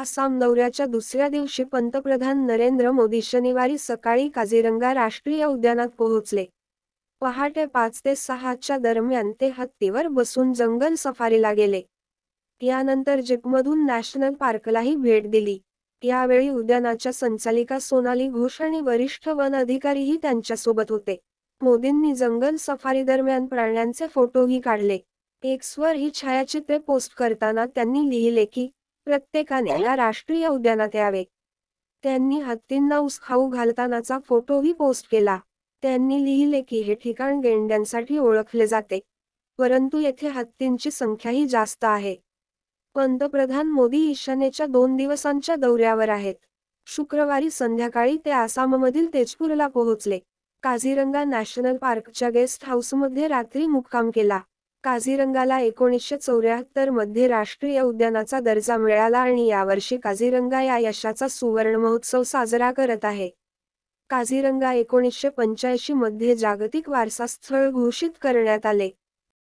आसाम दौऱ्याच्या दुसऱ्या दिवशी पंतप्रधान नरेंद्र मोदी शनिवारी सकाळी काझीरंगा राष्ट्रीय उद्यानात पोहोचले. पहाटे 5 ते 6च्या दरम्यान ते हत्तीवर बसून जंगल सफारीला गेले. यानंतर जीपमधून नॅशनल पार्कलाही भेट दिली. यावेळी उद्यानाच्या संचालिका सोनाली घोष आणि वरिष्ठ वन अधिकारीही त्यांच्यासोबत होते. मोदींनी जंगल सफारी दरम्यान प्राण्यांचे फोटोही काढले. एक्सवर ही छायाचित्रे पोस्ट करताना त्यांनी लिहिले की, प्रत्येकाने या राष्ट्रीय उद्यानात यावे. त्यांनी हत्तींना ऊस खाऊ घालतानाचा फोटोही पोस्ट केला. त्यांनी लिहिले की हे ठिकाण गेंड्यांसाठी ओळखले जाते, परंतु येथे हत्तींची संख्याही जास्त आहे. पंतप्रधान मोदी ईशान्येच्या 2 दिवसांच्या दौऱ्यावर आहेत. शुक्रवारी संध्याकाळी ते आसाममधील तेजपूरला पोहोचले. काझीरंगा नॅशनल पार्कच्या गेस्ट हाऊसमध्ये रात्री मुक्काम केला. काझीरंगाला 1974 मध्ये राष्ट्रीय उद्यानाचा दर्जा मिळाला आणि यावर्षी काझीरंगा या यशाचा सुवर्ण महोत्सव साजरा करत आहे. काझीरंगा 1985 मध्ये जागतिक वारसा स्थळ घोषित करण्यात आले.